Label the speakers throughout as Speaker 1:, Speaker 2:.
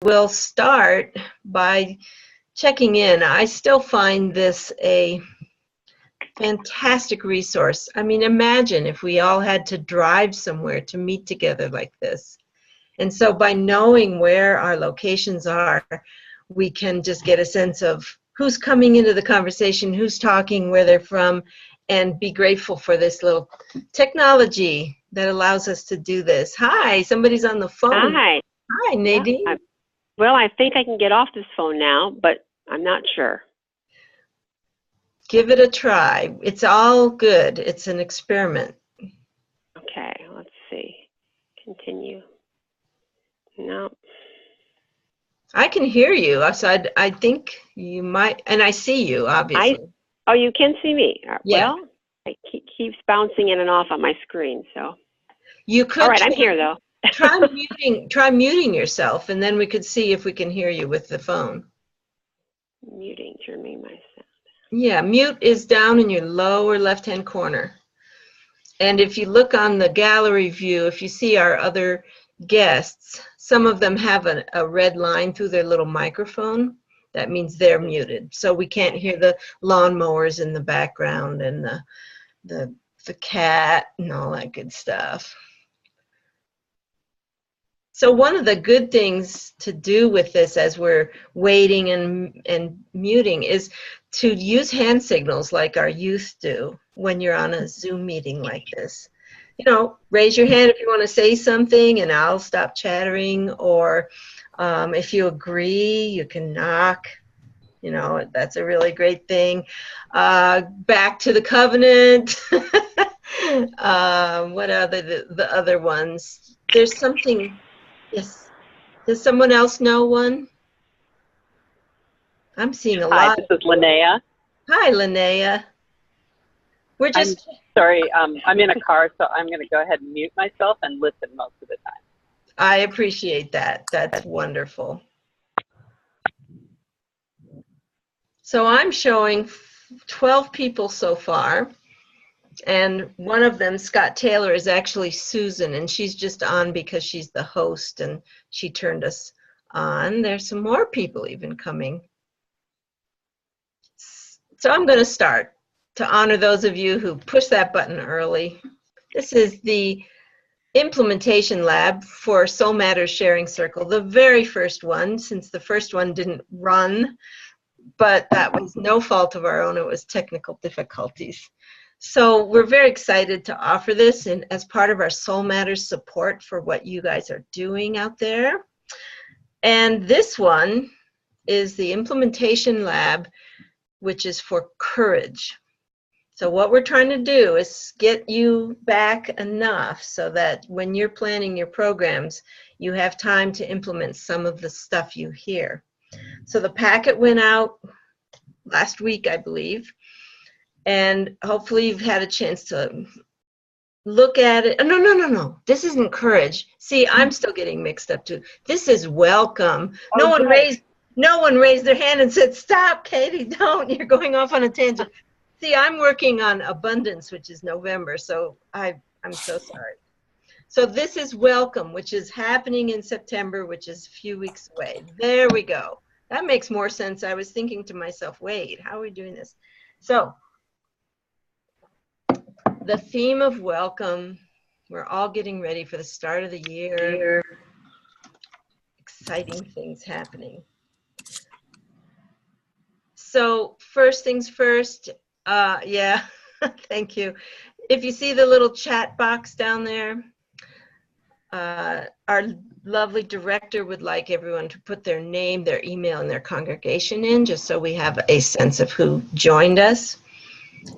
Speaker 1: we'll start by checking in. I still find this a fantastic resource. I mean, imagine if we all had to drive somewhere to meet together like this. And so by knowing where our locations are, we can just get a sense of who's coming into the conversation, who's talking, where they're from, and be grateful for this little technology that allows us to do this. Hi, somebody's on the phone.
Speaker 2: Hi.
Speaker 1: Hi, Nadine.
Speaker 2: Yeah, well, I think I can get off this phone now, but I'm not sure.
Speaker 1: Give it a try. It's all good. It's an experiment.
Speaker 2: Okay, let's see. Continue. No.
Speaker 1: I can hear you. So I think you might, and I see you, obviously.
Speaker 2: Oh, you can see me.
Speaker 1: Yeah.
Speaker 2: Well, it keeps bouncing in and off on my screen, so.
Speaker 1: You could.
Speaker 2: All right, I'm here, though.
Speaker 1: Try muting yourself, and then we could see if we can hear you with the phone.
Speaker 2: Muting, turning my sound.
Speaker 1: Yeah, mute is down in your lower left-hand corner. And if you look on the gallery view, if you see our other guests, some of them have a red line through their little microphone. That means they're muted. So we can't hear the lawnmowers in the background and the cat and all that good stuff. So one of the good things to do with this as we're waiting and muting is to use hand signals like our youth do when you're on a Zoom meeting like this. You know, raise your hand if you want to say something and I'll stop chattering, or if you agree, you can knock. You know, that's a really great thing. Back to the covenant. What are the other ones? There's something. Yes. Does someone else know one? I'm seeing a lot.
Speaker 3: Hi, this is Linnea.
Speaker 1: Hi, Linnea. We're just.
Speaker 3: I'm sorry, I'm in a car, so I'm going to go ahead and mute myself and listen most of the time.
Speaker 1: I appreciate that. That's wonderful. So I'm showing 12 people so far. And one of them, Scott Taylor, is actually Susan, and she's just on because she's the host and she turned us on. There's some more people even coming. So I'm going to start to honor those of you who pushed that button early. This is the implementation lab for Soul Matters Sharing Circle, the very first one, since the first one didn't run, but that was no fault of our own. It was technical difficulties. So we're very excited to offer this and as part of our Soul Matters support for what you guys are doing out there. And this one is the implementation lab, which is for courage. So what we're trying to do is get you back enough so that when you're planning your programs, you have time to implement some of the stuff you hear. So the packet went out last week, I believe. And hopefully you've had a chance to look at it. No. This isn't courage. See, I'm still getting mixed up too. This is welcome. No one raised their hand and said, stop, Katie, don't. You're going off on a tangent. See, I'm working on abundance, which is November, so I'm so sorry. So this is welcome, which is happening in September, which is a few weeks away. There we go. That makes more sense. I was thinking to myself, wait, how are we doing this? So the theme of welcome, we're all getting ready for the start of the year. Exciting things happening. So first things first, yeah, thank you. If you see the little chat box down there, our lovely director would like everyone to put their name, their email, and their congregation in, just so we have a sense of who joined us.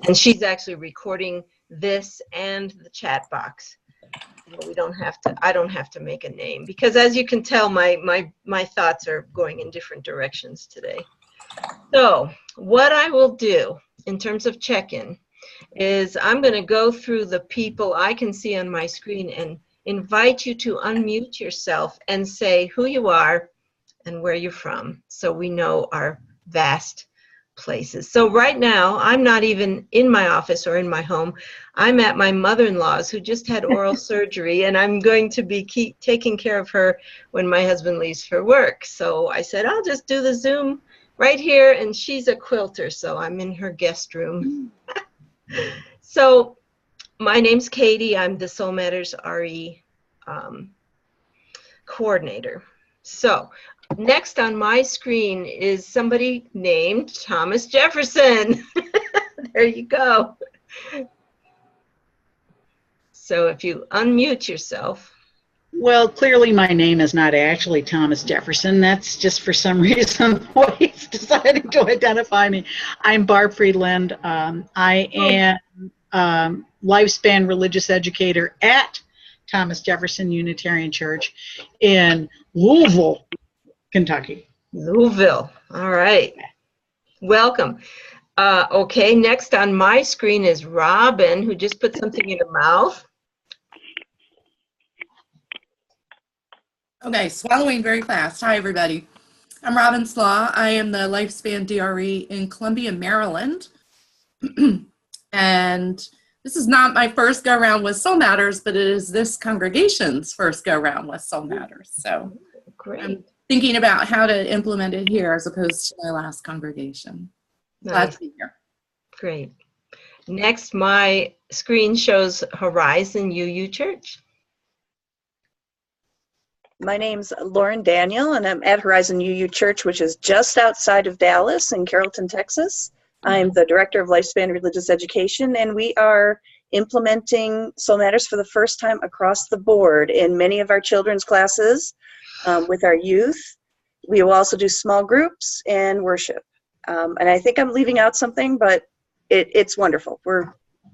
Speaker 1: And she's actually recording this and the chat box. We don't have to, I don't have to make a name, because as you can tell, my thoughts are going in different directions today. So what I will do in terms of check-in is I'm going to go through the people I can see on my screen and invite you to unmute yourself and say who you are and where you're from, so we know our vast places. So right now, I'm not even in my office or in my home. I'm at my mother-in-law's, who just had oral surgery, and I'm going to be taking care of her when my husband leaves for work. So I said, I'll just do the Zoom right here, and she's a quilter, so I'm in her guest room. So my name's Katie. I'm the Soul Matters RE coordinator. So next on my screen is somebody named Thomas Jefferson. There you go. So if you unmute yourself.
Speaker 4: Well, clearly my name is not actually Thomas Jefferson. That's just for some reason why he's deciding to identify me. I'm Barb Friedland. I am lifespan religious educator at Thomas Jefferson Unitarian Church in Louisville, Kentucky.
Speaker 1: Louisville. All right. Welcome. Okay, next on my screen is Robin, who just put something in her mouth.
Speaker 5: Okay, swallowing very fast. Hi, everybody. I'm Robin Slaw. I am the Lifespan DRE in Columbia, Maryland. And this is not my first go-around with Soul Matters, but it is this congregation's first go-around with Soul Matters. So
Speaker 1: Great.
Speaker 5: I'm thinking about how to implement it here as opposed to my last congregation. Glad
Speaker 1: Nice.
Speaker 5: to be here.
Speaker 1: Great. Next, my screen shows Horizon UU Church.
Speaker 6: My name's Lauren Daniel, and I'm at Horizon UU Church, which is just outside of Dallas in Carrollton, Texas. I'm the Director of Lifespan Religious Education, and we are implementing Soul Matters for the first time across the board in many of our children's classes with our youth. We will also do small groups and worship. And I think I'm leaving out something, but it's wonderful. We're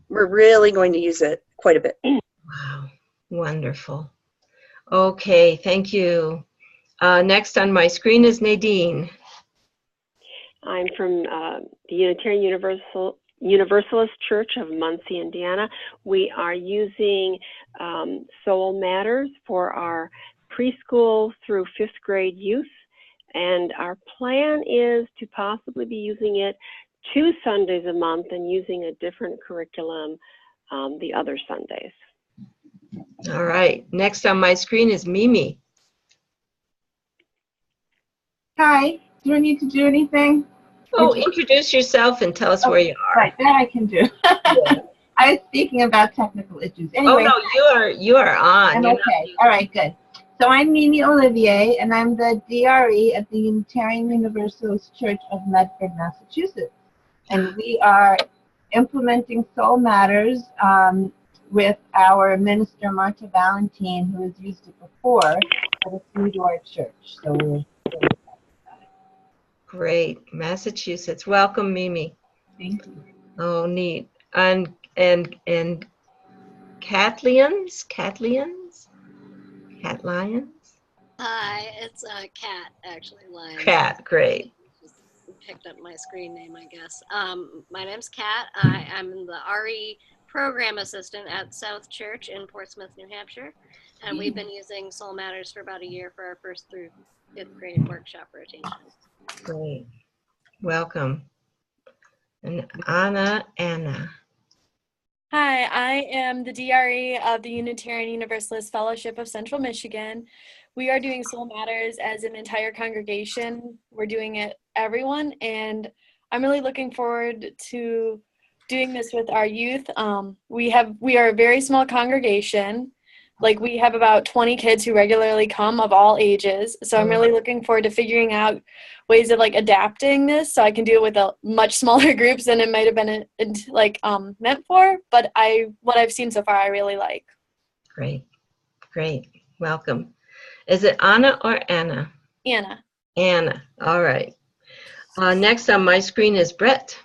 Speaker 6: really going to use it quite a bit.
Speaker 1: Wow, wonderful. Okay, thank you. Next on my screen is Nadine.
Speaker 2: I'm from the Unitarian Universalist Church of Muncie, Indiana. We are using Soul Matters for our preschool through 5th grade youth. And our plan is to possibly be using it 2 Sundays a month and using a different curriculum the other Sundays.
Speaker 1: All right, next on my screen is Mimi.
Speaker 7: Hi, do I need to do anything?
Speaker 1: Oh, introduce yourself and tell us where you are.
Speaker 7: Right, that I can do. I was speaking about technical issues. Anyway,
Speaker 1: Oh no, you are on.
Speaker 7: I'm
Speaker 1: You're
Speaker 7: okay. All right, good. So I'm Mimi Olivier, and I'm the DRE at the Unitarian Universalist Church of Medford, Massachusetts. And we are implementing Soul Matters with our minister, Marta Valentine, who has used it before, but it's new to our church. So we're really excited about it.
Speaker 1: Great, Massachusetts. Welcome, Mimi.
Speaker 7: Thank you.
Speaker 1: Oh, neat. And Catlians? Cat Lions?
Speaker 8: Hi, it's Kat, actually, Lion.
Speaker 1: Cat, great.
Speaker 8: Just picked up my screen name, I guess. My name's Kat. I'm the RE program assistant at South Church in Portsmouth, New Hampshire. And we've been using Soul Matters for about a year for our 1st through 5th grade workshop rotation.
Speaker 1: Great. Welcome. And Anna.
Speaker 9: Hi, I am the DRE of the Unitarian Universalist Fellowship of Central Michigan. We are doing Soul Matters as an entire congregation. We're doing it everyone, and I'm really looking forward to doing this with our youth. We are a very small congregation. Like, we have about 20 kids who regularly come of all ages. So I'm really looking forward to figuring out ways of adapting this so I can do it with a much smaller groups than it might have been meant for. But what I've seen so far, I really like.
Speaker 1: Great. Welcome. Is it Anna or Anna?
Speaker 9: Anna.
Speaker 1: Anna. All right. Next on my screen is Brett.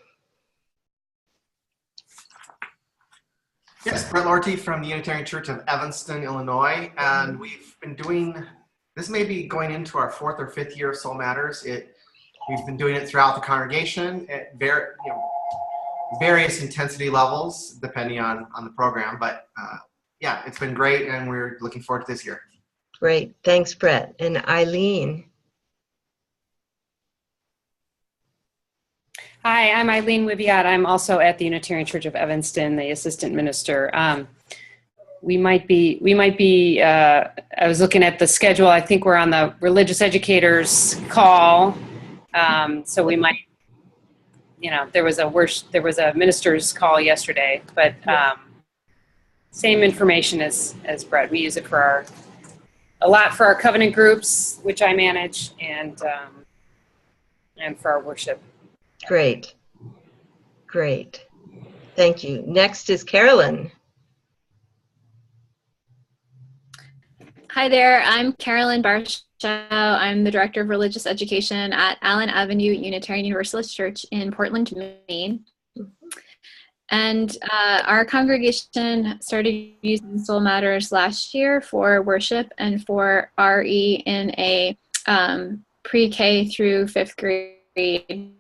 Speaker 10: Yes, Brett Lorty from the Unitarian Church of Evanston, Illinois, and we've been doing, this may be going into our 4th or 5th year of Soul Matters. We've been doing it throughout the congregation at various intensity levels, depending on the program, but yeah, it's been great, and we're looking forward to this year.
Speaker 1: Great, thanks, Brett. And Eileen.
Speaker 11: Hi, Hi, I'm Eileen Wibiat. I'm also at the Unitarian Church of Evanston, the assistant minister. We might be, I was looking at the schedule. I think we're on the religious educators call. So we might, there was a minister's call yesterday, but same information as Brett. We use it for a lot for our covenant groups, which I manage, and for our worship.
Speaker 1: Great. Great. Thank you. Next is Carolyn.
Speaker 12: Hi there, I'm Carolyn Burch. I'm the Director of Religious Education at Allen Avenue Unitarian Universalist Church in Portland, Maine. And our congregation started using Soul Matters last year for worship and for RE in a pre-K through 5th grade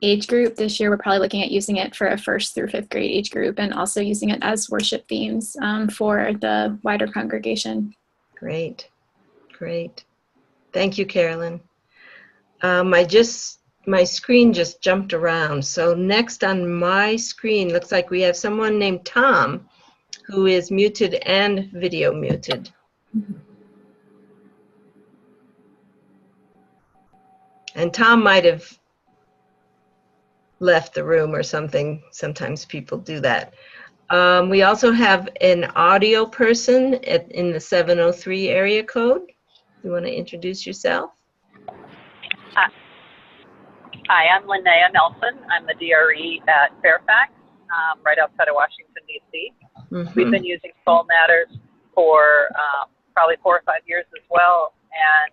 Speaker 12: age group. This year we're probably looking at using it for a 1st through 5th grade age group and also using it as worship themes for the wider congregation.
Speaker 1: Great. Great. Thank you, Carolyn. My screen just jumped around. So next on my screen, looks like we have someone named Tom who is muted and video muted. And Tom might have left the room or something. Sometimes people do that. We also have an audio person in the 703 area code. You want to introduce yourself?
Speaker 3: Hi, I'm Linnea Nelson. I'm the DRE at Fairfax, right outside of Washington, D.C. We've been using Soul Matters for probably 4 or 5 years as well, and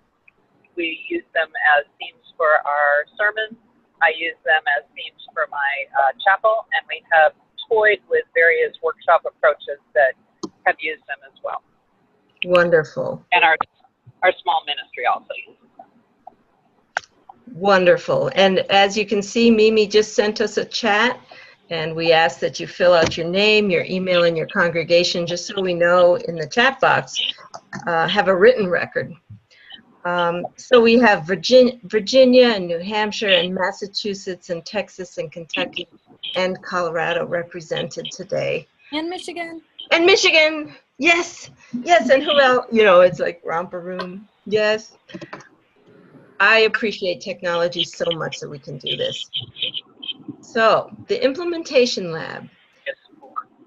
Speaker 3: we use them as themes for our sermons. I use them as themes for my chapel, and we have toyed with various workshop approaches that have used them as well.
Speaker 1: Wonderful.
Speaker 3: And our small ministry also uses them.
Speaker 1: Wonderful. And as you can see, Mimi just sent us a chat, and we ask that you fill out your name, your email, and your congregation, just so we know in the chat box, have a written record. So we have Virginia and New Hampshire and Massachusetts and Texas and Kentucky and Colorado represented today.
Speaker 9: And Michigan.
Speaker 1: And Michigan, yes, yes, and who else? It's like romper room, yes. I appreciate technology so much that we can do this. So the implementation lab,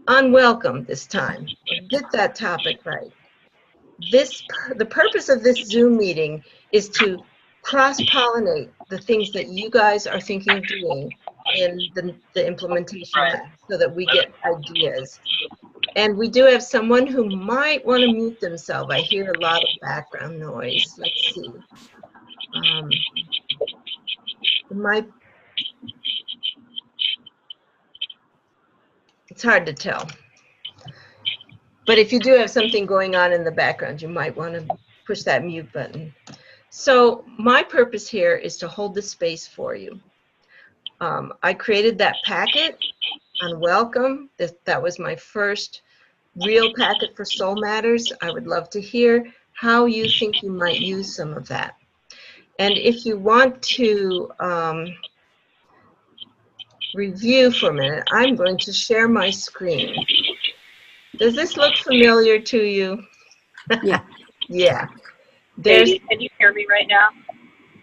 Speaker 1: unwelcome this time. Get that topic right. The purpose of this Zoom meeting is to cross-pollinate the things that you guys are thinking of doing in the implementation lab so that we get ideas. And we do have someone who might want to mute themselves. I hear a lot of background noise. Let's see. It's hard to tell. But if you do have something going on in the background, you might want to push that mute button. So my purpose here is to hold the space for you. I created that packet on welcome. That was my first real packet for Soul Matters. I would love to hear how you think you might use some of that. And if you want to review for a minute, I'm going to share my screen. Does this look familiar to you?
Speaker 11: Yeah.
Speaker 1: Yeah.
Speaker 3: Can you hear me right now?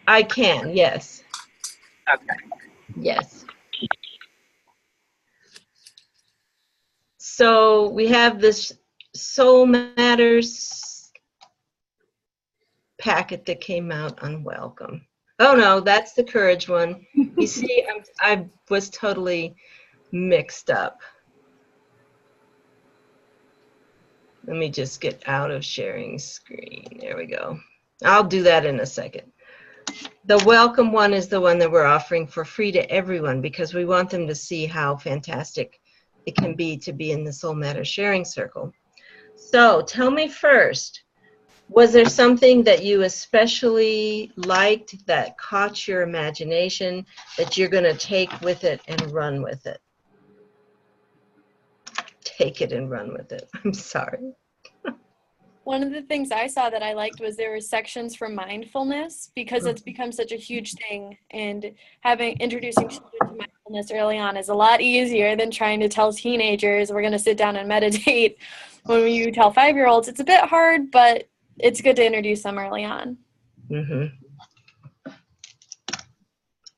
Speaker 1: I can, yes.
Speaker 3: Okay.
Speaker 1: Yes. So we have this Soul Matters packet that came out on welcome. Oh no, that's the Courage one. You see, I was totally mixed up. Let me just get out of sharing screen. There we go. I'll do that in a second. The welcome one is the one that we're offering for free to everyone because we want them to see how fantastic it can be to be in the Soul Matters sharing circle. So tell me first, was there something that you especially liked that caught your imagination that you're going to take with it and run with it? Take it and run with it. I'm sorry.
Speaker 9: One of the things I saw that I liked was there were sections for mindfulness, because it's become such a huge thing, and introducing children to mindfulness early on is a lot easier than trying to tell teenagers we're going to sit down and meditate. When you tell 5-year-olds, it's a bit hard, but it's good to introduce them early on.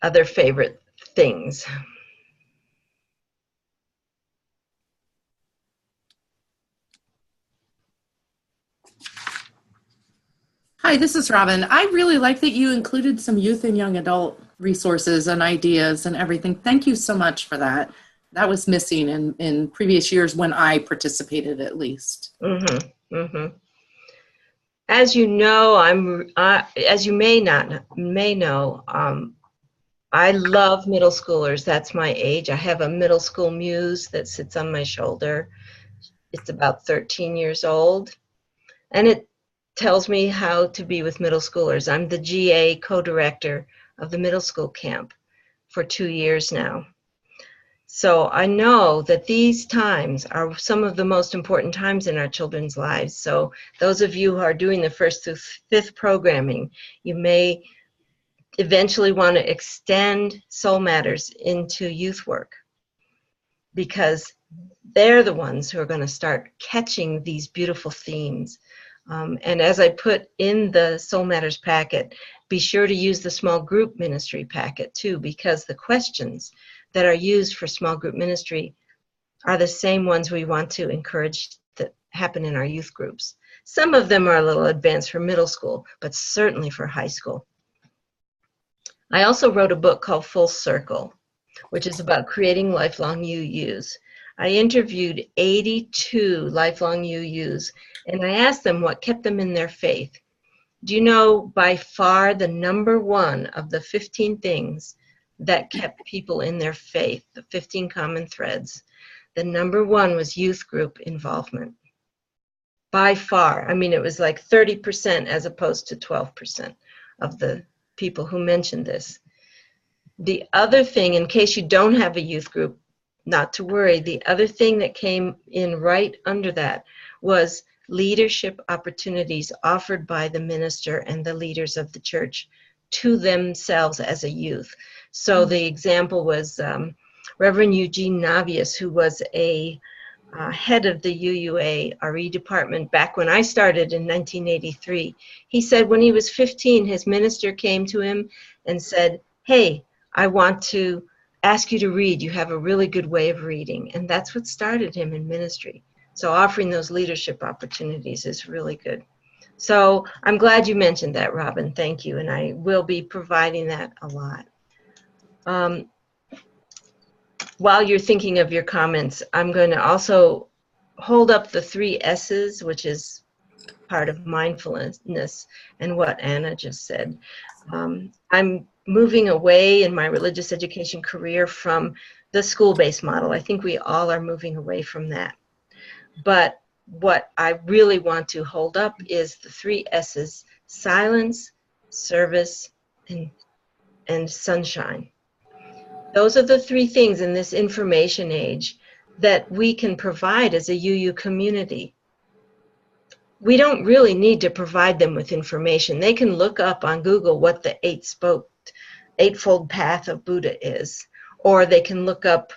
Speaker 1: Other favorite things?
Speaker 5: Hi, this is Robin. I really like that you included some youth and young adult resources and ideas and everything. Thank you so much for that. That was missing in previous years when I participated, at least.
Speaker 1: As you know, as you may know, I love middle schoolers. That's my age. I have a middle school muse that sits on my shoulder. It's about 13 years old, and it tells me how to be with middle schoolers. I'm the GA co-director of the middle school camp for 2 years now. So I know that these times are some of the most important times in our children's lives. So those of you who are doing the 1st through 5th programming, you may eventually want to extend Soul Matters into youth work, because they're the ones who are going to start catching these beautiful themes. And as I put in the Soul Matters packet, be sure to use the small group ministry packet too, because the questions that are used for small group ministry are the same ones we want to encourage that happen in our youth groups. Some of them are a little advanced for middle school, but certainly for high school. I also wrote a book called Full Circle, which is about creating lifelong UUs. I interviewed 82 lifelong UUs, and I asked them what kept them in their faith. Do you know, by far the #1 of the 15 things that kept people in their faith, the 15 common threads, the #1 was youth group involvement. By far. I mean, it was like 30% as opposed to 12% of the people who mentioned this. The other thing, in case you don't have a youth group, not to worry, the other thing that came in right under that was leadership opportunities offered by the minister and the leaders of the church to themselves as a youth. So the example was Reverend Eugene Navius, who was a head of the UUA RE department back when I started in 1983. He said when he was 15, his minister came to him and said, "Hey, I want to ask you to read. You have a really good way of reading." And that's what started him in ministry. So offering those leadership opportunities is really good. So I'm glad you mentioned that, Robin. Thank you. And I will be providing that a lot. While you're thinking of your comments, I'm going to also hold up the 3 S's, which is part of mindfulness and what Anna just said. I'm moving away in my religious education career from the school-based model. I think we all are moving away from that. But what I really want to hold up is the 3 S's: silence, service, and sunshine. Those are the 3 things in this information age that we can provide as a UU community. We don't really need to provide them with information. They can look up on Google what the Eightfold Path of Buddha is, or they can look up,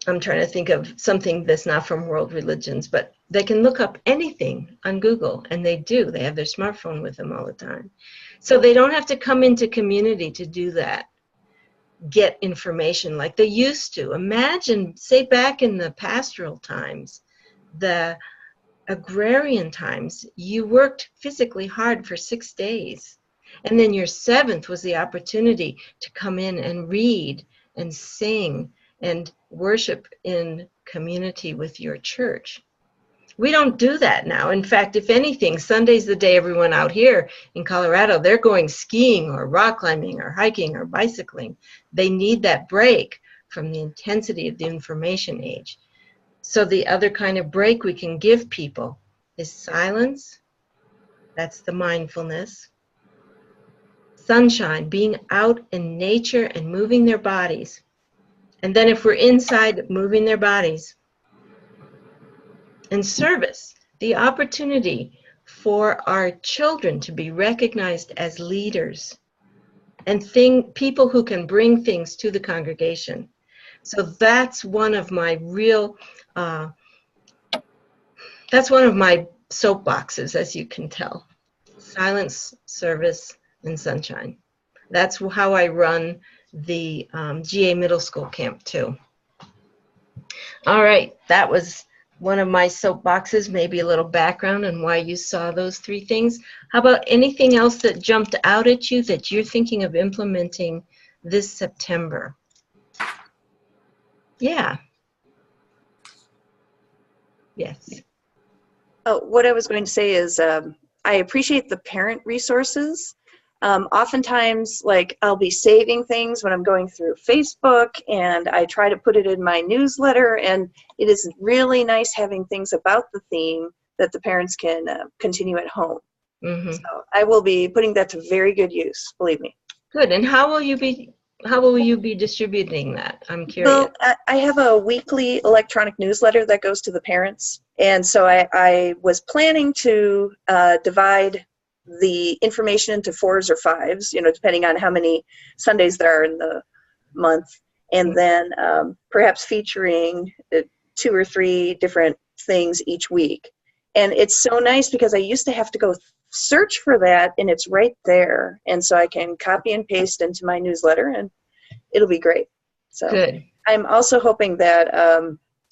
Speaker 1: I'm trying to think of something that's not from world religions, but they can look up anything on Google, and they do. They have their smartphone with them all the time. So they don't have to come into community to do that, get information like they used to. Imagine, say back in the pastoral times, the agrarian times, you worked physically hard for 6 days. And then your 7th was the opportunity to come in and read and sing and worship in community with your church. We don't do that now. In fact, if anything, Sunday's the day everyone out here in Colorado, they're going skiing or rock climbing or hiking or bicycling. They need that break from the intensity of the information age. So the other kind of break we can give people is silence. That's the mindfulness. Sunshine, being out in nature and moving their bodies. And then if we're inside moving their bodies, and service, the opportunity for our children to be recognized as leaders and people who can bring things to the congregation. So that's one of my that's one of my soapboxes, as you can tell. Silence, service, and sunshine. That's how I run the GA Middle School camp too. All right, that was one of my soapboxes, maybe a little background on why you saw those three things. How about anything else that jumped out at you that you're thinking of implementing this September? Yeah. Yes.
Speaker 6: Oh, what I was going to say is I appreciate the parent resources. Oftentimes, like, I'll be saving things when I'm going through Facebook, and I try to put it in my newsletter, and it is really nice having things about the theme that the parents can continue at home.
Speaker 1: Mm-hmm.
Speaker 6: So I will be putting that to very good use, believe me.
Speaker 1: Good. And how will you be distributing that? I'm curious.
Speaker 6: Well, I have a weekly electronic newsletter that goes to the parents, and so I was planning to divide the information into 4s or 5s, depending on how many Sundays there are in the month, and then perhaps featuring 2 or 3 different things each week. And it's so nice because I used to have to go search for that, and it's right there, and so I can copy and paste into my newsletter, and it'll be great. So
Speaker 1: good.
Speaker 6: I'm also hoping that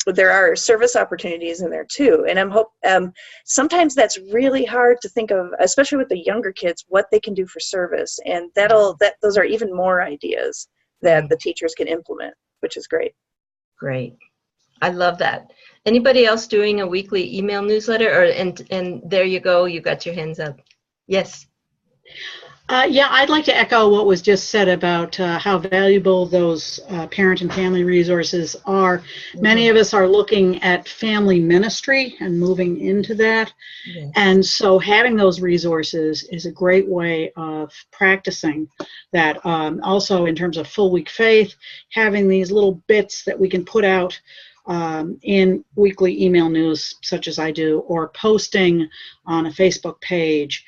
Speaker 6: there are service opportunities in there too, and sometimes that's really hard to think of, especially with the younger kids, what they can do for service, and those are even more ideas that the teachers can implement, which is great.
Speaker 1: Great. I love that. Anybody else doing a weekly email newsletter? And there you go, you got your hands up. Yes.
Speaker 4: Yeah, I'd like to echo what was just said about how valuable those parent and family resources are. Mm-hmm. Many of us are looking at family ministry and moving into that. Yes. And so having those resources is a great way of practicing that. Also, in terms of full week faith, having these little bits that we can put out in weekly email news, such as I do, or posting on a Facebook page.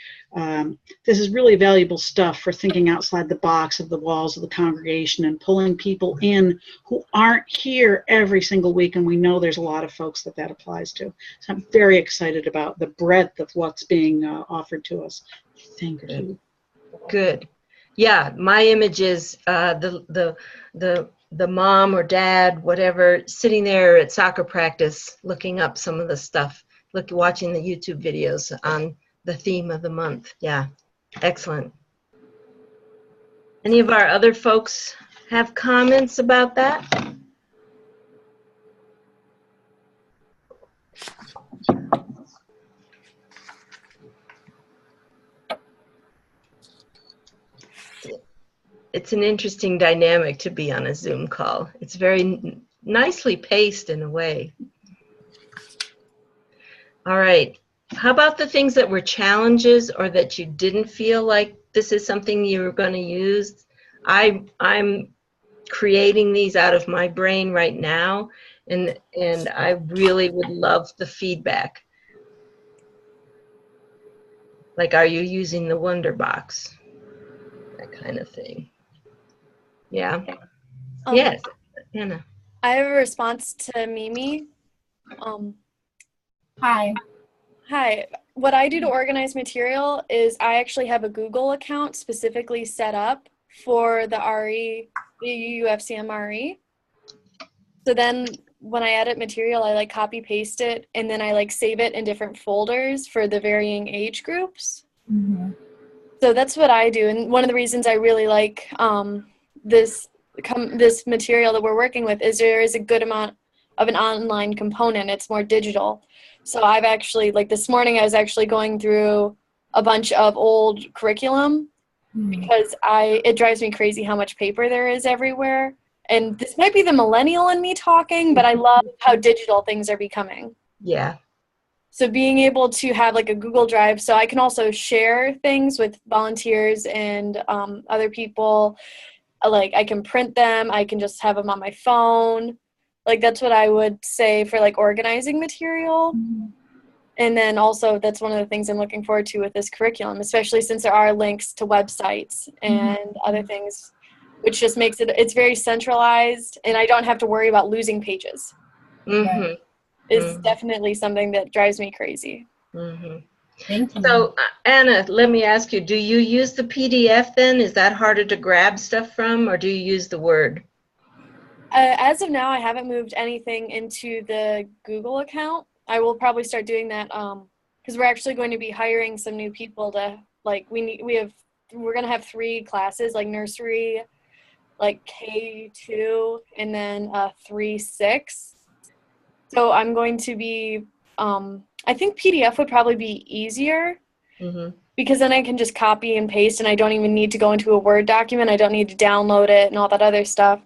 Speaker 4: This is really valuable stuff for thinking outside the box of the walls of the congregation and pulling people in who aren't here every single week, and we know there's a lot of folks that applies to. So I'm very excited about the breadth of what's being offered to us. Thank you.
Speaker 1: Good. Yeah, my image is the mom or dad, whatever, sitting there at soccer practice looking up some of the stuff, watching the YouTube videos on the theme of the month. Yeah, excellent. Any of our other folks have comments about that? It's an interesting dynamic to be on a Zoom call. It's very nicely paced in a way. All right. How about the things that were challenges or that you didn't feel like this is something you were going to use? I'm creating these out of my brain right now, and I really would love the feedback. Like, are you using the Wonder Box? That kind of thing. Yeah. Yes, Anna.
Speaker 9: I have a response to Mimi. Hi. What I do to organize material is I actually have a Google account specifically set up for the RE, the UUFCM RE. So then when I edit material, I copy paste it, and then I save it in different folders for the varying age groups. Mm-hmm. So that's what I do. And one of the reasons I really like this material that we're working with is there is a good amount of an online component. It's more digital. So I've actually, this morning I was actually going through a bunch of old curriculum because it drives me crazy how much paper there is everywhere. And this might be the millennial in me talking, but I love how digital things are becoming.
Speaker 1: Yeah.
Speaker 9: So being able to have a Google Drive, so I can also share things with volunteers and other people. I can print them. I can just have them on my phone. Like, that's what I would say for like organizing material. And then also that's one of the things I'm looking forward to with this curriculum, especially since there are links to websites and other things, which just makes it's very centralized, and I don't have to worry about losing pages. Is definitely something that drives me crazy.
Speaker 7: Thank you.
Speaker 1: So, Anna, let me ask you, do you use the PDF then? Is that harder to grab stuff from, or do you use the Word?
Speaker 9: As of now, I haven't moved anything into the Google account. I will probably start doing that because we're actually going to be hiring some new people to, like, we're going to have 3 classes, like nursery, like K2, and then 3-6. So I'm going to be, I think PDF would probably be easier because then I can just copy and paste, and I don't even need to go into a Word document. I don't need to download it and all that other stuff.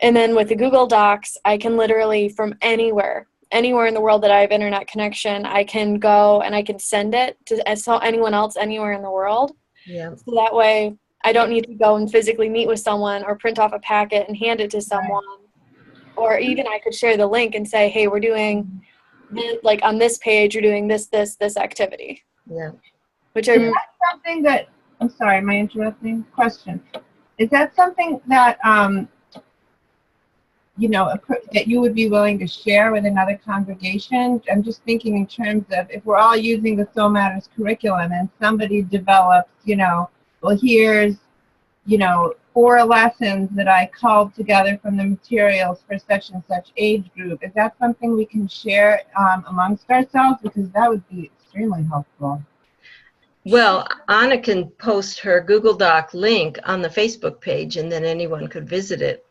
Speaker 9: And then with the Google Docs, I can literally from anywhere in the world that I have internet connection, I can go and I can send it to anyone else anywhere in the world. So that way I don't need to go and physically meet with someone or print off a packet and hand it to someone. Or even I could share the link and say, hey, we're doing this, like on this page, you're doing this activity. Which
Speaker 7: is that something that, I'm sorry, am I interrupting? Question. Is that something that, you know, that you would be willing to share with another congregation? I'm just thinking in terms of if we're all using the Soul Matters curriculum and somebody develops, you know, well, here's, you know, 4 lessons that I culled together from the materials for such and such age group. Is that something we can share amongst ourselves? Because that would be extremely helpful.
Speaker 1: Well, Anna can post her Google Doc link on the Facebook page, and then anyone could visit it.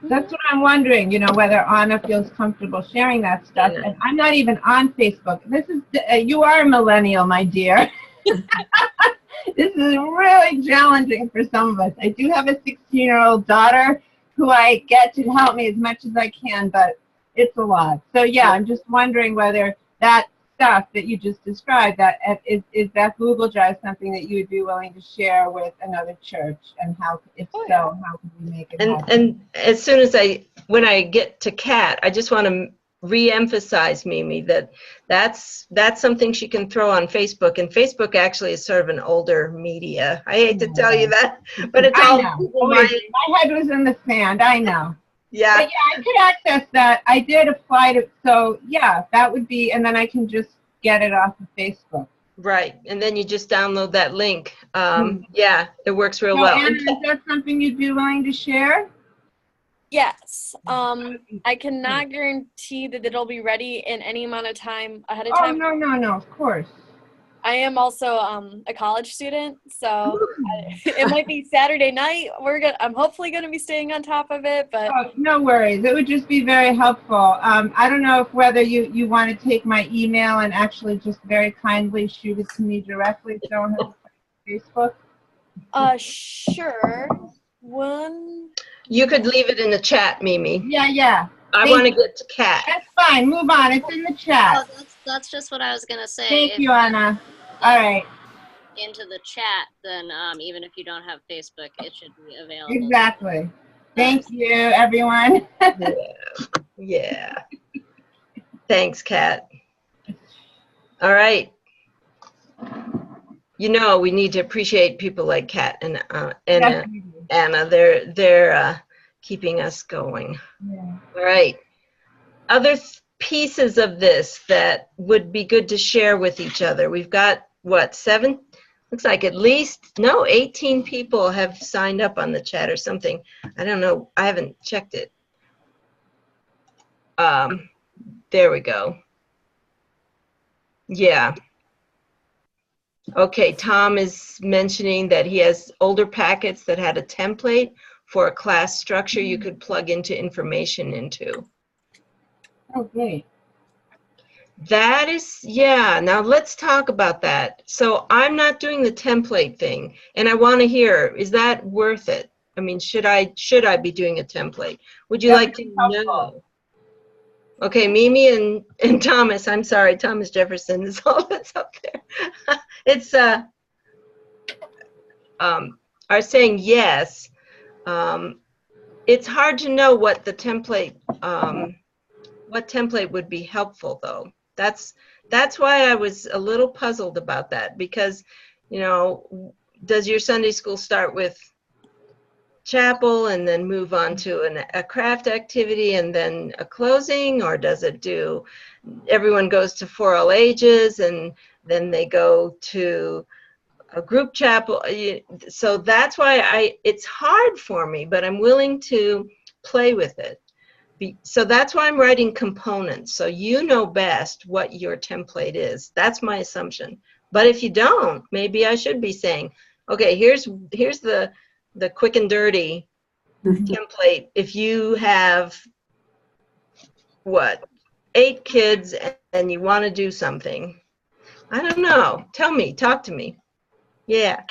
Speaker 7: That's what I'm wondering, you know, whether Anna feels comfortable sharing that stuff. And I'm not even on Facebook. This is, you are a millennial, my dear. This is really challenging for some of us. I do have a 16-year-old daughter who I get to help me as much as I can, but it's a lot. So yeah, I'm just wondering whether that stuff that you just described, that is that Google Drive something that you would be willing to share with another church, and how, if so, how could we make it happen?
Speaker 1: And as soon as when I get to Kat, I just want to re-emphasize, Mimi, that that's something she can throw on Facebook, and Facebook actually is sort of an older media. I hate to tell you that, but it's all
Speaker 7: my head was in the sand. I know.
Speaker 1: Yeah.
Speaker 7: But yeah, I could access that. I did apply to, so yeah, that would be, and then I can just get it off of Facebook.
Speaker 1: Right, and then you just download that link. Yeah, it works real
Speaker 7: So,
Speaker 1: well.
Speaker 7: Anna, is that something you'd be willing to share?
Speaker 9: Yes. I cannot guarantee that it'll be ready in any amount of time ahead of time.
Speaker 7: Oh, no, of course.
Speaker 9: I am also a college student, so it might be Saturday night. I'm hopefully going to be staying on top of it, but
Speaker 7: no worries. It would just be very helpful. I don't know whether you want to take my email and actually just very kindly shoot it to me directly, so I don't have Facebook.
Speaker 9: Sure.
Speaker 1: You could leave it in the chat, Mimi.
Speaker 7: Yeah.
Speaker 1: I want to get to Kat.
Speaker 7: That's fine. Move on. It's in the chat.
Speaker 8: Oh, that's just what I was going to say.
Speaker 7: Thank you, Anna. All right.
Speaker 8: Into the chat, then even if you don't have Facebook, it should be available.
Speaker 7: Exactly. Thank you, everyone.
Speaker 1: Yeah. Thanks, Kat. All right. You know, we need to appreciate people like Kat and Anna. They're keeping us going.
Speaker 7: Yeah.
Speaker 1: All right. Other pieces of this that would be good to share with each other. We've got, what, 7? Looks like at least, 18 people have signed up on the chat or something. I don't know. I haven't checked it. There we go. Yeah. Okay, Tom is mentioning that he has older packets that had a template for a class structure you could plug into information into.
Speaker 7: Oh, great.
Speaker 1: That is, yeah, now let's talk about that. So I'm not doing the template thing, and I want to hear, is that worth it? I mean, should I be doing a template? Would you like to know? Okay, Mimi and Thomas, I'm sorry, Thomas Jefferson is all that's up there. It's, are saying yes. It's hard to know what the template what template would be helpful, though. That's why I was a little puzzled about that, because, you know, does your Sunday school start with chapel and then move on to a craft activity and then a closing, or does it do everyone goes to for all ages and then they go to a group chapel? So that's why it's hard for me, but I'm willing to play with it. So that's why I'm writing components. So you know best what your template is. That's my assumption. But if you don't, maybe I should be saying, okay, here's the quick and dirty template. If you have, 8 kids and you want to do something, I don't know. Talk to me. Yeah.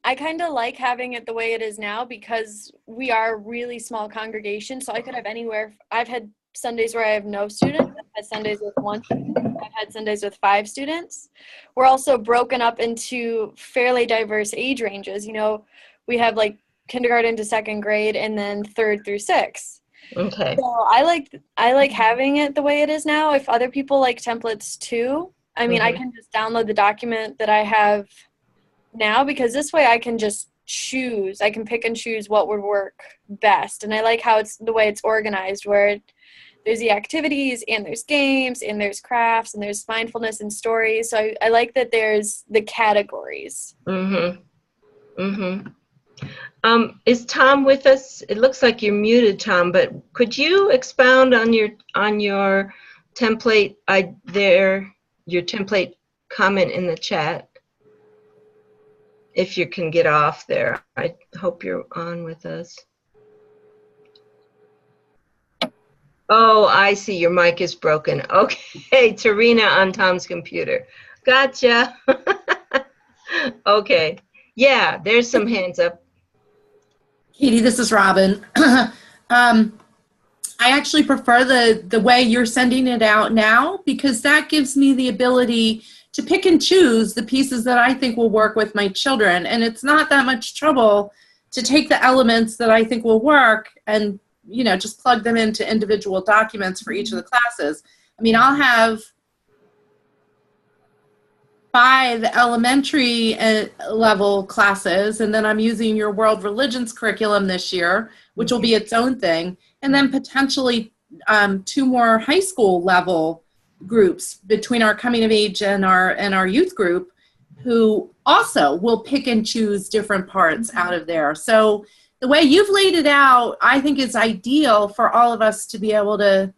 Speaker 9: I kind of like having it the way it is now because we are a really small congregation. So I could have anywhere. I've had Sundays where I have no students. I've had Sundays with 1 student. I've had Sundays with 5 students. We're also broken up into fairly diverse age ranges. You know, we have like kindergarten to 2nd grade and then 3rd through 6th.
Speaker 1: Okay.
Speaker 9: So I like having it the way it is now. If other people like templates too, I mean, I can just download the document that I have now, because this way I can just choose. I can pick and choose what would work best. And I like how it's the way it's organized, where there's the activities and there's games and there's crafts and there's mindfulness and stories. So I like that there's the categories.
Speaker 1: Is Tom with us? It looks like you're muted, Tom, but could you expound on your template your template comment in the chat? If you can get off there. I hope you're on with us. Oh, I see. Your mic is broken. Okay, Tarina on Tom's computer. Gotcha. Okay. Yeah, there's some hands up.
Speaker 5: Katie, this is Robin. I actually prefer the way you're sending it out now, because that gives me the ability to pick and choose the pieces that I think will work with my children. And it's not that much trouble to take the elements that I think will work and, you know, just plug them into individual documents for each of the classes. I mean, I'll have 5 elementary level classes, and then I'm using your world religions curriculum this year, which will be its own thing, and then potentially 2 more high school level groups between our coming of age and our youth group, who also will pick and choose different parts out of there. So the way you've laid it out, I think is ideal for all of us to be able to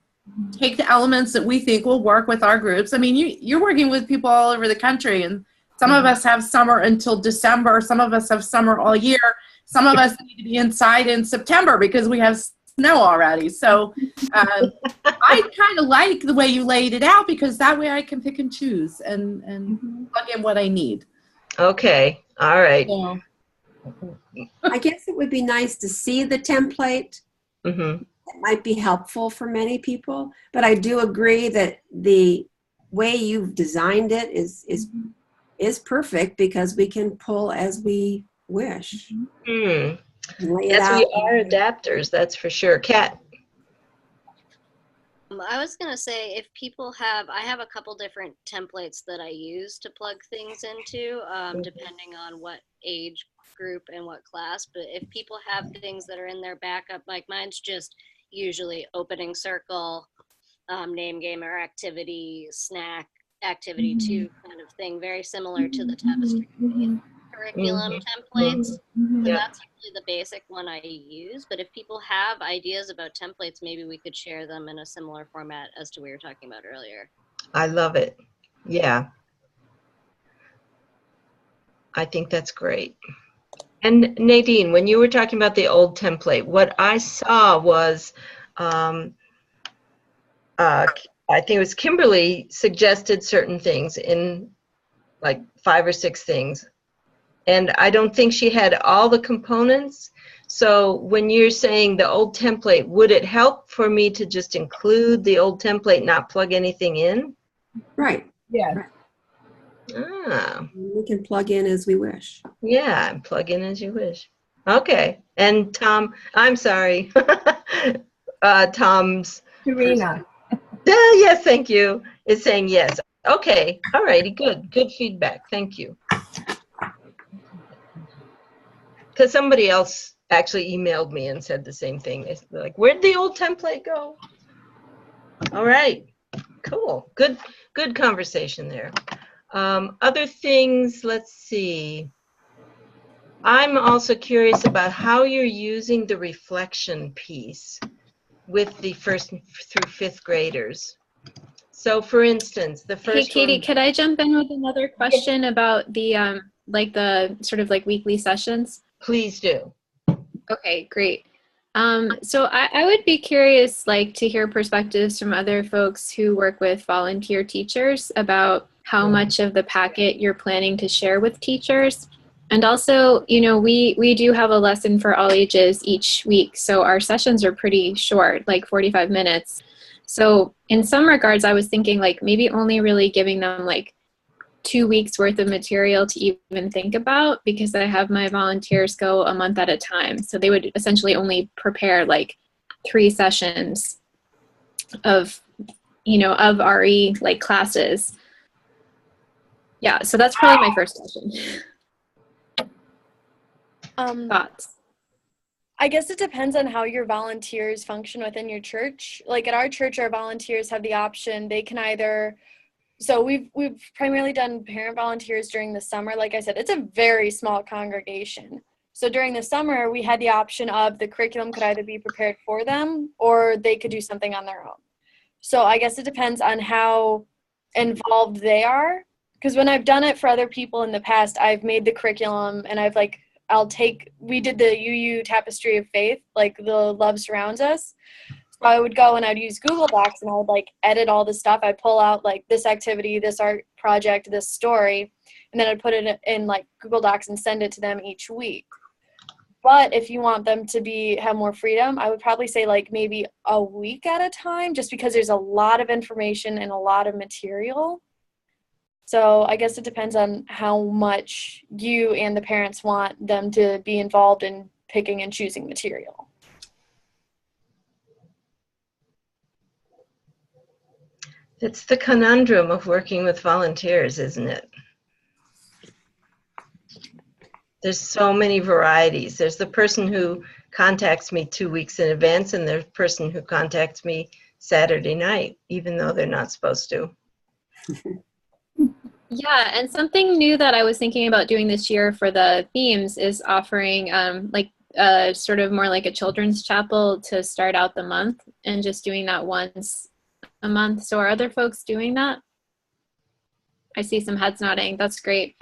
Speaker 5: take the elements that we think will work with our groups. I mean, you're working with people all over the country, and some of us have summer until December. Some of us have summer all year. Some of us need to be inside in September because we have snow already. So I kind of like the way you laid it out, because that way I can pick and choose and plug in what I need.
Speaker 1: Okay. All right.
Speaker 5: Yeah.
Speaker 13: I guess it would be nice to see the template. It might be helpful for many people, but I do agree that the way you've designed it is perfect, because we can pull as we wish.
Speaker 1: Yes, we are adapters, that's for sure. Kat?
Speaker 8: I was going to say, if people I have a couple different templates that I use to plug things into, depending on what age group and what class. But if people have things that are in their backup, like mine's just usually opening circle, name, game, or activity, snack, activity 2 kind of thing, very similar to the tapestry curriculum templates. So that's usually the basic one I use. But if people have ideas about templates, maybe we could share them in a similar format as to what we were talking about earlier.
Speaker 1: I love it. Yeah. I think that's great. And Nadine, when you were talking about the old template, what I saw was, I think it was Kimberly suggested certain things in like 5 or 6 things. And I don't think she had all the components. So when you're saying the old template, would it help for me to just include the old template, not plug anything in?
Speaker 13: Right.
Speaker 7: Yeah.
Speaker 13: Right.
Speaker 1: Ah.
Speaker 13: We can plug in as we wish.
Speaker 1: Yeah, plug in as you wish. Okay. And Tom, I'm sorry. Tom's.
Speaker 7: Serena.
Speaker 1: Yes, thank you. Is saying yes. Okay. All righty. Good. Good feedback. Thank you. Because somebody else actually emailed me and said the same thing. They're like, where'd the old template go? All right. Cool. Good conversation there. Other things, let's see. I'm also curious about how you're using the reflection piece with the 1st through 5th graders. So for instance, the first
Speaker 12: Hey, Katie,
Speaker 1: one,
Speaker 12: could I jump in with another question about the like the sort of like weekly sessions?
Speaker 1: Please do.
Speaker 12: Okay, great. So I would be curious, like, to hear perspectives from other folks who work with volunteer teachers about how much of the packet you're planning to share with teachers. And also, you know, we do have a lesson for all ages each week. So our sessions are pretty short, like 45 minutes. So in some regards, I was thinking like maybe only really giving them like 2 weeks worth of material to even think about, because I have my volunteers go a month at a time. So they would essentially only prepare like 3 sessions of, you know, of RE like classes. Yeah, so that's probably my first question. Thoughts?
Speaker 9: I guess it depends on how your volunteers function within your church. Like at our church, our volunteers have the option. They can either, so we've primarily done parent volunteers during the summer. Like I said, it's a very small congregation. So during the summer, we had the option of the curriculum could either be prepared for them or they could do something on their own. So I guess it depends on how involved they are. Because when I've done it for other people in the past, I've made the curriculum and I've like, we did the UU Tapestry of Faith, like the Love Surrounds Us. So I would go and I'd use Google Docs and I would like edit all the stuff. I'd pull out like this activity, this art project, this story, and then I'd put it in like Google Docs and send it to them each week. But if you want them to have more freedom, I would probably say like maybe a week at a time, just because there's a lot of information and a lot of material. So I guess it depends on how much you and the parents want them to be involved in picking and choosing material.
Speaker 1: It's the conundrum of working with volunteers, isn't it? There's so many varieties. There's the person who contacts me 2 weeks in advance, and there's the person who contacts me Saturday night, even though they're not supposed to.
Speaker 12: Yeah, and something new that I was thinking about doing this year for the themes is offering like sort of more like a children's chapel to start out the month, and just doing that once a month. So are other folks doing that? I see some heads nodding. That's great.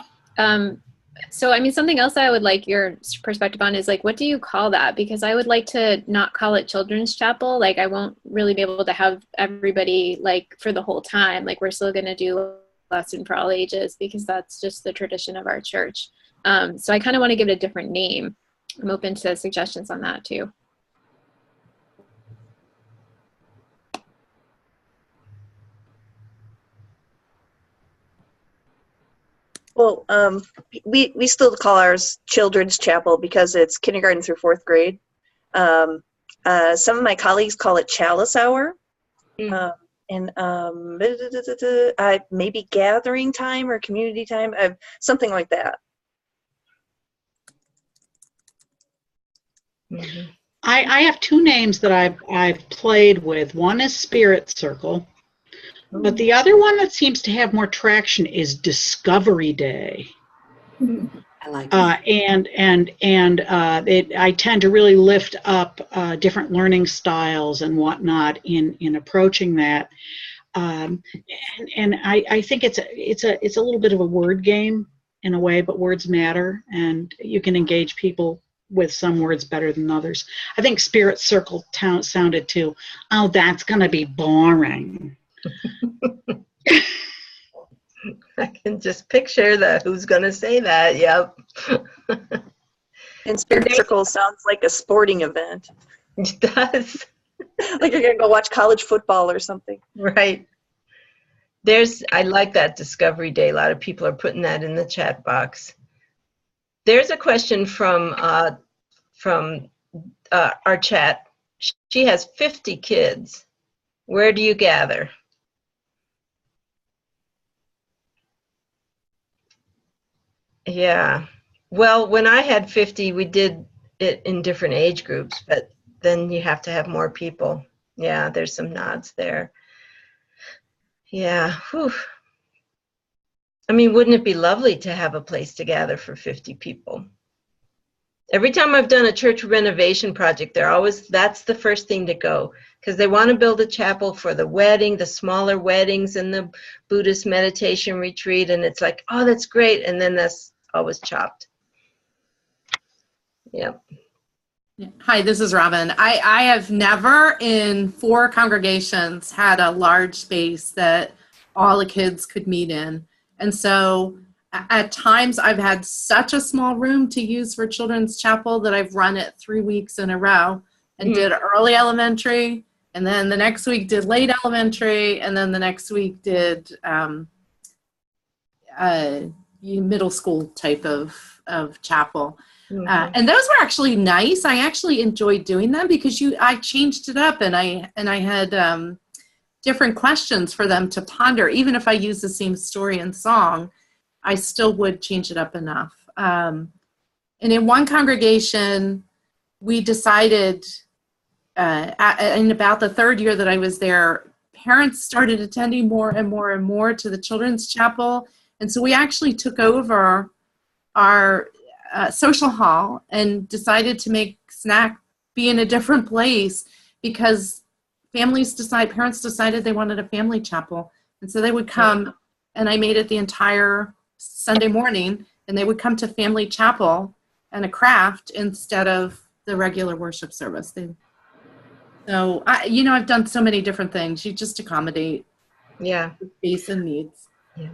Speaker 12: So I mean, something else I would like your perspective on is like, what do you call that? Because I would like to not call it children's chapel. Like I won't really be able to have everybody like for the whole time. Like we're still going to do lesson for all ages because that's just the tradition of our church. So I kind of want to give it a different name. I'm open to suggestions on that too.
Speaker 6: Well, we still call ours Children's Chapel because it's kindergarten through 4th grade. Some of my colleagues call it Chalice Hour. And maybe gathering time or community time, something like that.
Speaker 4: Mm-hmm. I have 2 names that I've played with. One is Spirit Circle, but the other one that seems to have more traction is Discovery Day.
Speaker 13: I like it.
Speaker 4: I tend to really lift up different learning styles and whatnot in approaching that. And I think it's a little bit of a word game in a way, but words matter, and you can engage people with some words better than others. I think Spirit Circle sounded too, oh, that's going to be boring.
Speaker 1: I can just picture who's going to say that. Yep.
Speaker 6: And Spirit Circle sounds like a sporting event.
Speaker 1: It does.
Speaker 6: Like you're going to go watch college football or something.
Speaker 1: Right. I like that Discovery Day. A lot of people are putting that in the chat box. There's a question from our chat She has 50 kids. Where do you gather? Yeah. Well, when I had 50, we did it in different age groups, but then you have to have more people. Yeah, there's some nods there. Yeah. Whew. I mean, wouldn't it be lovely to have a place to gather for 50 people? Every time I've done a church renovation project, that's the first thing to go, because they want to build a chapel for the wedding, the smaller weddings and the Buddhist meditation retreat. And it's like, oh, that's great. And then that's always chopped. Yep.
Speaker 5: Hi, this is Robin. I have never in 4 congregations had a large space that all the kids could meet in. And so at times I've had such a small room to use for children's chapel that I've run it 3 weeks in a row and did early elementary, and then the next week did late elementary, and then the next week did middle school type of chapel. And those were actually nice. I actually enjoyed doing them because I changed it up, and I had different questions for them to ponder. Even if I use the same story and song, I still would change it up enough. And in one congregation, we decided in about the 3rd year that I was there, parents started attending more and more and more to the children's chapel. And so we actually took over our social hall and decided to make snack be in a different place because parents decided they wanted a family chapel. And so they would come, and I made it the entire Sunday morning, and they would come to family chapel and a craft instead of the regular worship service. So I've done so many different things. You just accommodate the space and needs.
Speaker 1: Yeah.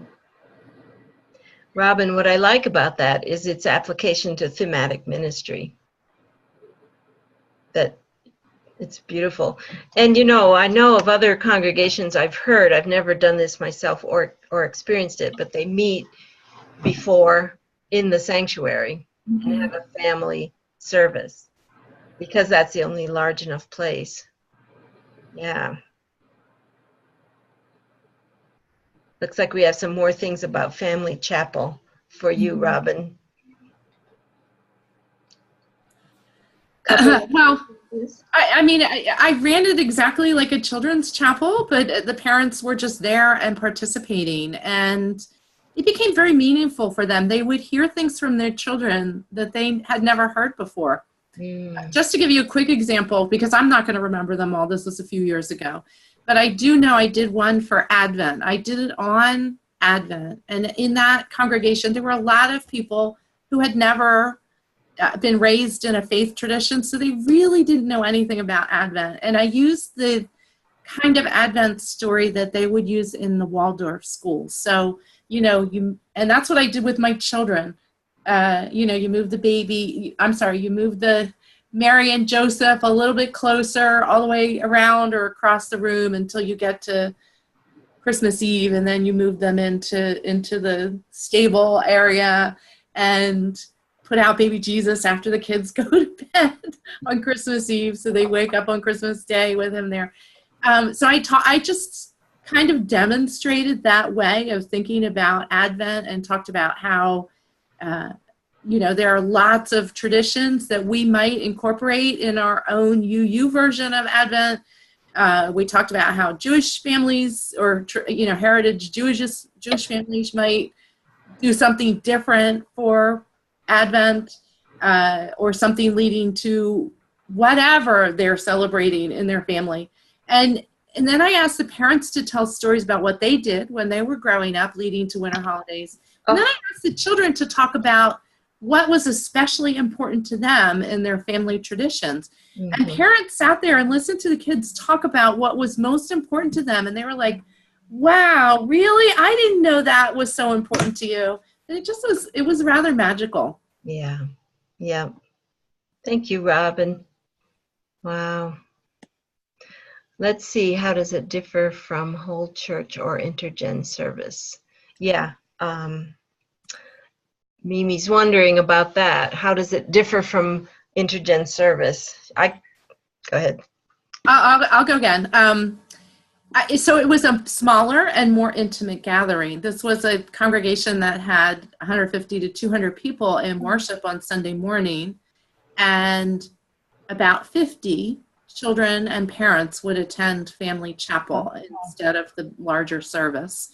Speaker 1: Robin, what I like about that is its application to thematic ministry. That it's beautiful. And I know of other congregations I've never done this myself or experienced it, but they meet before in the sanctuary and have a family service because that's the only large enough place. Yeah. Looks like we have some more things about family chapel for you, Robin.
Speaker 5: Well, I ran it exactly like a children's chapel, but the parents were just there and participating, and it became very meaningful for them. They would hear things from their children that they had never heard before. Just to give you a quick example, because I'm not going to remember them all, this was a few years ago, but I do know I did one for Advent. I did it on Advent, and in that congregation, there were a lot of people who had never been raised in a faith tradition, so they really didn't know anything about Advent. And I used the kind of Advent story that they would use in the Waldorf schools. So, and that's what I did with my children. You move you move the Mary and Joseph a little bit closer, all the way around or across the room until you get to Christmas Eve, and then you move them into the stable area and put out baby Jesus after the kids go to bed on Christmas Eve, so they wake up on Christmas Day with him there. So I just kind of demonstrated that way of thinking about Advent and talked about how, there are lots of traditions that we might incorporate in our own UU version of Advent. We talked about how Jewish families or, heritage Jewish families might do something different for Advent or something leading to whatever they're celebrating in their family. And then I asked the parents to tell stories about what they did when they were growing up leading to winter holidays. And then I asked the children to talk about what was especially important to them in their family traditions. And parents sat there and listened to the kids talk about what was most important to them. And they were like, wow, really? I didn't know that was so important to you. And it was rather magical.
Speaker 1: Yeah. Yeah. Thank you, Robin. Wow. Let's see, how does it differ from whole church or intergen service? Yeah. Mimi's wondering about that. How does it differ from intergen service? Go ahead.
Speaker 5: I'll go again. So it was a smaller and more intimate gathering. This was a congregation that had 150 to 200 people in worship on Sunday morning, and about 50 children and parents would attend family chapel instead of the larger service.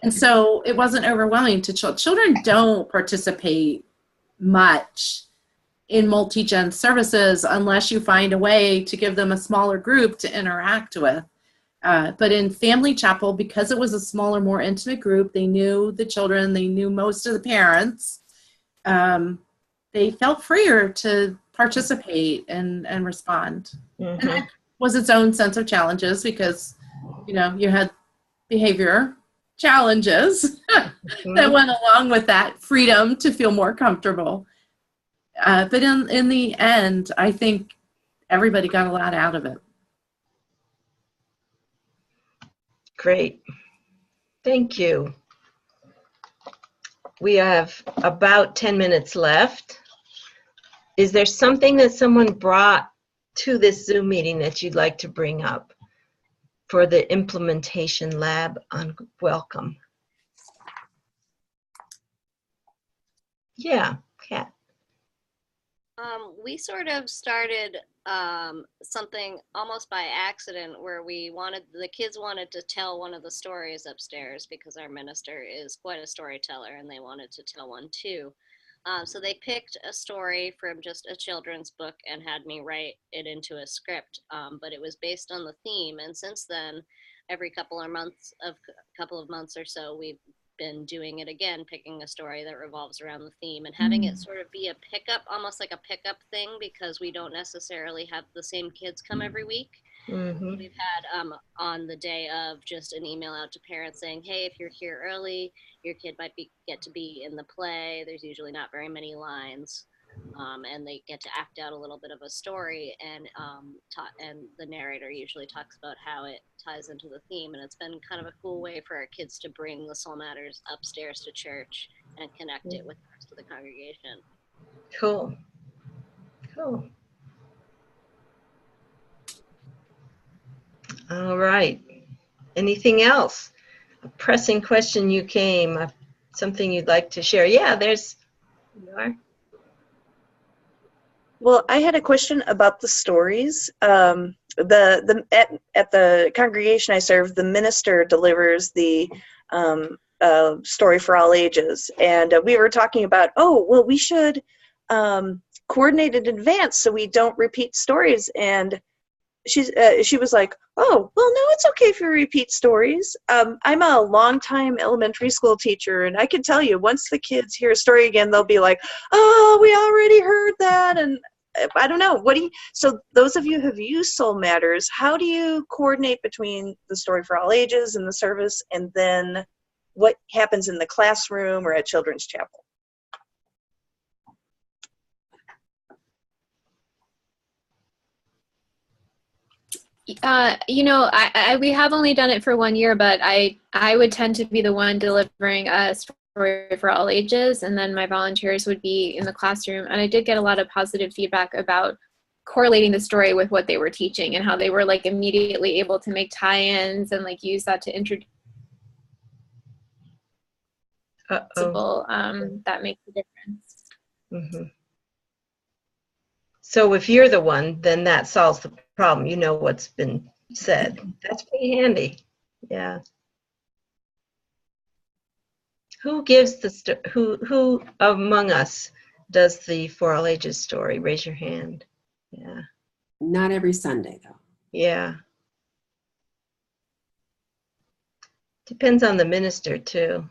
Speaker 5: And so it wasn't overwhelming to children. Children don't participate much in multi-gen services unless you find a way to give them a smaller group to interact with. But in family chapel, because it was a smaller, more intimate group, they knew the children, they knew most of the parents, they felt freer to participate and respond. And that was its own sense of challenges because, you know, you had behavior challenges that went along with that freedom to feel more comfortable. But in the end, I think everybody got a lot out of it.
Speaker 1: Great. Thank you. We have about 10 minutes left. Is there something that someone brought to this Zoom meeting that you'd like to bring up for the implementation lab on welcome? Yeah, Kat.
Speaker 8: We sort of started something almost by accident where the kids wanted to tell one of the stories upstairs because our minister is quite a storyteller and they wanted to tell one too. So they picked a story from just a children's book and had me write it into a script, but it was based on the theme. And since then, every couple of months or so, we've been doing it again, picking a story that revolves around the theme and having it sort of be a pickup, almost like a pickup thing, because we don't necessarily have the same kids come every week. We've had on the day of just an email out to parents saying, hey, if you're here early, your kid might get to be in the play. There's usually not very many lines, and they get to act out a little bit of a story, and the narrator usually talks about how it ties into the theme. And it's been kind of a cool way for our kids to bring the Soul Matters upstairs to church and connect it with the rest of the congregation.
Speaker 1: Cool. Cool. All right. Anything else? A pressing question something you'd like to share? Yeah, you are.
Speaker 6: Well, I had a question about the stories. At the congregation I serve, the minister delivers the story for all ages, and we were talking about, we should coordinate in advance so we don't repeat stories. And she was like, oh, well, no, it's okay if you repeat stories. I'm a longtime elementary school teacher, and I can tell you, once the kids hear a story again, they'll be like, oh, we already heard that. And I don't know. So those of you who've used Soul Matters, how do you coordinate between the story for all ages and the service, and then what happens in the classroom or at Children's Chapel?
Speaker 12: We have only done it for 1 year, but I would tend to be the one delivering a story for all ages, and then my volunteers would be in the classroom. And I did get a lot of positive feedback about correlating the story with what they were teaching and how they were like immediately able to make tie-ins and like use that to introduce. That makes a difference.
Speaker 1: So if you're the one, then that solves the problem. You know what's been said. That's pretty handy. Yeah. Who gives who among us does the For All Ages story? Raise your hand. Yeah.
Speaker 13: Not every Sunday, though.
Speaker 1: Yeah. Depends on the minister, too,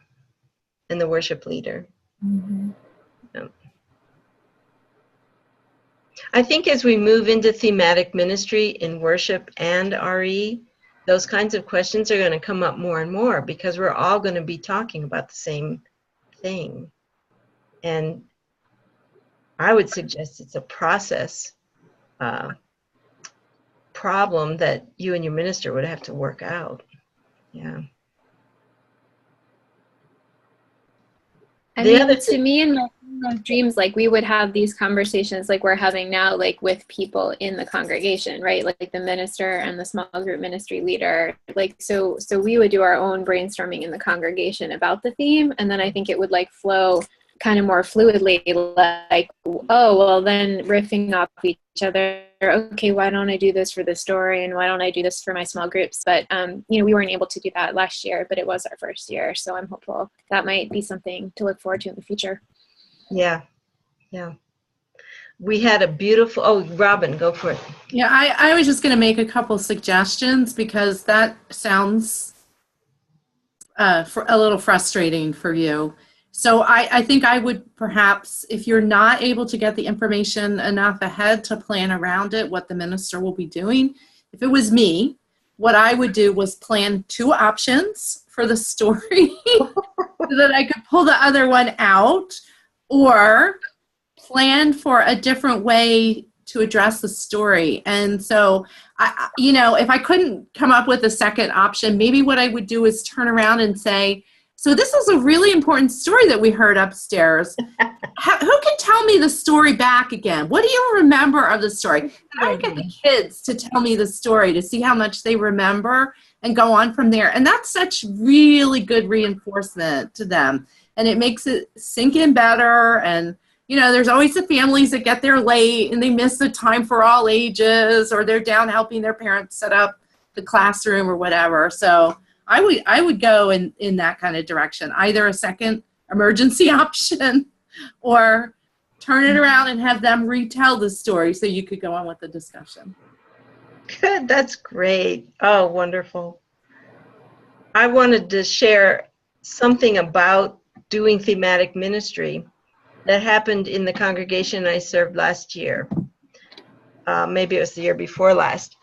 Speaker 1: and the worship leader. Yep. I think as we move into thematic ministry in worship and RE, those kinds of questions are going to come up more and more because we're all going to be talking about the same thing. And I would suggest it's a process problem that you and your minister would have to work out. Yeah.
Speaker 12: I mean, to me, in my dreams, like we would have these conversations like we're having now, like with people in the congregation, right? Like the minister and the small group ministry leader. Like, so we would do our own brainstorming in the congregation about the theme. And then I think it would like flow kind of more fluidly, like, oh, well, then riffing off each other. Okay, why don't I do this for the story? And why don't I do this for my small groups? But, you know, we weren't able to do that last year, but it was our first year. So I'm hopeful that might be something to look forward to in the future.
Speaker 1: Yeah. Yeah. We had a beautiful, oh, Robin, go for it.
Speaker 5: Yeah, I was just going to make a couple suggestions because that sounds for a little frustrating for you. So I think I would perhaps, if you're not able to get the information enough ahead to plan around it, what the minister will be doing, if it was me, what I would do was plan 2 options for the story so that I could pull the other one out, or plan for a different way to address the story. And so, you know, if I couldn't come up with a second option, maybe what I would do is turn around and say, so this is a really important story that we heard upstairs. Who can tell me the story back again? What do you remember of the story? And I would get the kids to tell me the story to see how much they remember and go on from there. And that's such really good reinforcement to them. And it makes it sink in better. And, you know, there's always the families that get there late and they miss the time for all ages, or they're down helping their parents set up the classroom or whatever. So I would go in that kind of direction, either a second emergency option or turn it around and have them retell the story so you could go on with the discussion.
Speaker 1: Good, that's great. Oh, wonderful. I wanted to share something about doing thematic ministry that happened in the congregation I served last year. Maybe it was the year before last.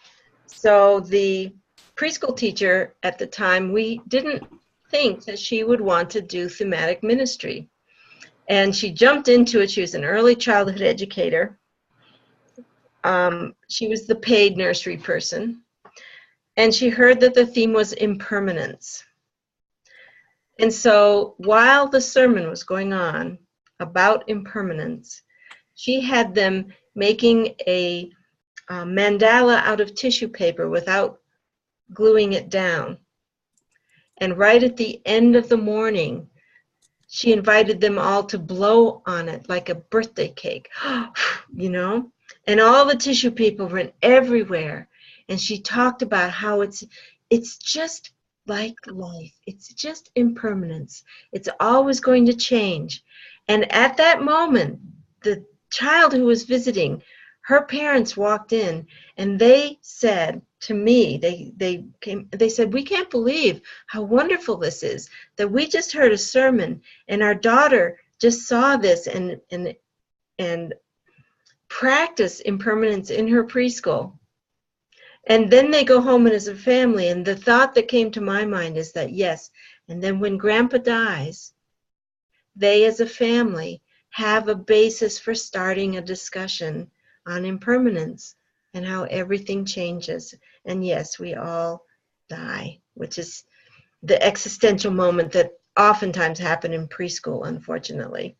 Speaker 1: So the preschool teacher at the time, we didn't think that she would want to do thematic ministry. And she jumped into it. She was an early childhood educator. She was the paid nursery person. And she heard that the theme was impermanence. And so while the sermon was going on about impermanence, she had them making a mandala out of tissue paper without gluing it down. And right at the end of the morning, she invited them all to blow on it like a birthday cake, you know? And all the tissue paper went everywhere. And she talked about how it's just like life. It's just impermanence. It's always going to change. And at that moment, the child who was visiting, her parents walked in and they said to me, they said, we can't believe how wonderful this is, that we just heard a sermon and our daughter just saw this and practice impermanence in her preschool. And then they go home and as a family, and the thought that came to my mind is that, yes, and then when Grandpa dies, they as a family have a basis for starting a discussion on impermanence and how everything changes. And yes, we all die, which is the existential moment that oftentimes happen in preschool, unfortunately.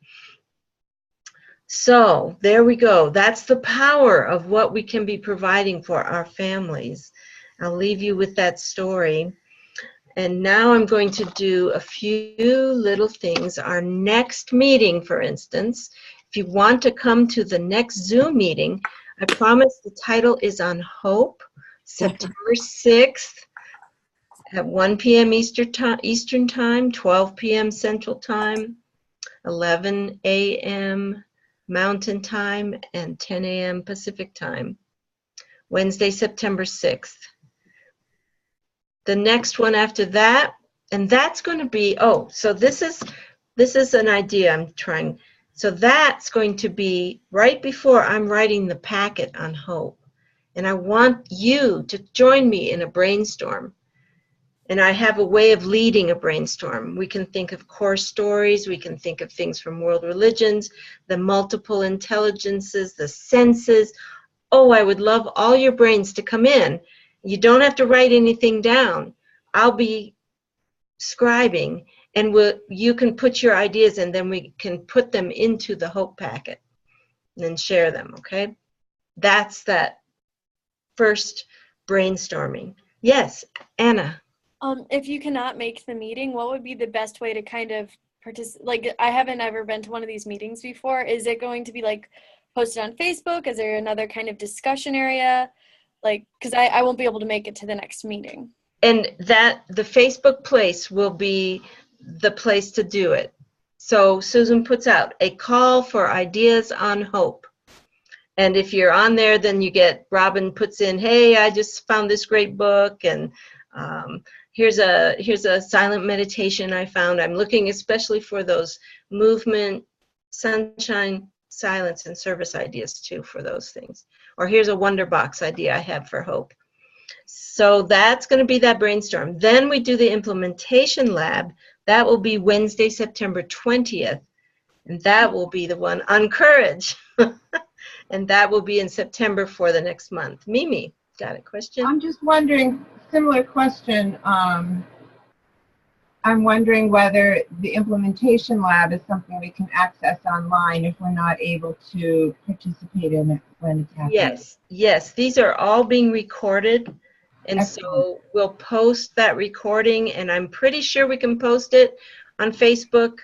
Speaker 1: So there we go. That's the power of what we can be providing for our families. I'll leave you with that story. And now I'm going to do a few little things. Our next meeting, for instance, if you want to come to the next Zoom meeting, I promise the title is on Hope, September 6th at 1 p.m. Eastern Time, 12 p.m. Central Time, 11 a.m. Mountain Time, and 10 a.m. Pacific Time. Wednesday, September 6th. The next one after that, and that's going to be, oh, so this is an idea I'm trying. So that's going to be right before I'm writing the packet on hope. And I want you to join me in a brainstorm. And I have a way of leading a brainstorm. We can think of core stories. We can think of things from world religions, the multiple intelligences, the senses. Oh, I would love all your brains to come in. You don't have to write anything down. I'll be scribing, and you can put your ideas in, then we can put them into the hope packet and then share them, okay? That's that first brainstorming. Yes, Anna.
Speaker 9: If you cannot make the meeting, what would be the best way to kind of participate? Like, I haven't ever been to one of these meetings before. Is it going to be like posted on Facebook? Is there another kind of discussion area? Like, because I won't be able to make it to the next meeting.
Speaker 1: And that the Facebook place will be the place to do it. So Susan puts out a call for ideas on hope. And if you're on there, then you get, Robin puts in, hey, I just found this great book, and here's a silent meditation I found. I'm looking especially for those movement, sunshine, silence, and service ideas too for those things. Or here's a wonder box idea I have for hope. So that's going to be that brainstorm. Then we do the implementation lab. That will be Wednesday, September 20th. And that will be the one on courage. And that will be in September for the next month. Mimi, got a question?
Speaker 7: I'm just wondering, similar question. I'm wondering whether the implementation lab is something we can access online if we're not able to participate in it when it's happening.
Speaker 1: Yes, yes. These are all being recorded. And so we'll post that recording, and I'm pretty sure we can post it on Facebook.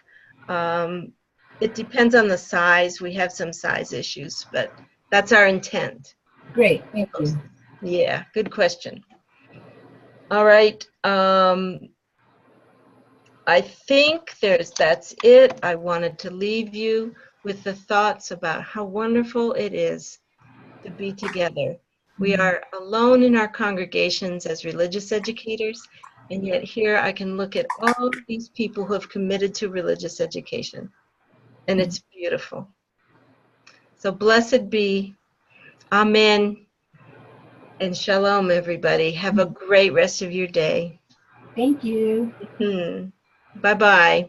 Speaker 1: It depends on the size. We have some size issues, but that's our intent.
Speaker 7: Great, thank you.
Speaker 1: Yeah, good question. All right. I think that's it. I wanted to leave you with the thoughts about how wonderful it is to be together. We are alone in our congregations as religious educators, and yet here I can look at all of these people who have committed to religious education, and it's beautiful. So blessed be. Amen. And shalom, everybody. Have a great rest of your day.
Speaker 7: Thank you.
Speaker 1: Bye-bye.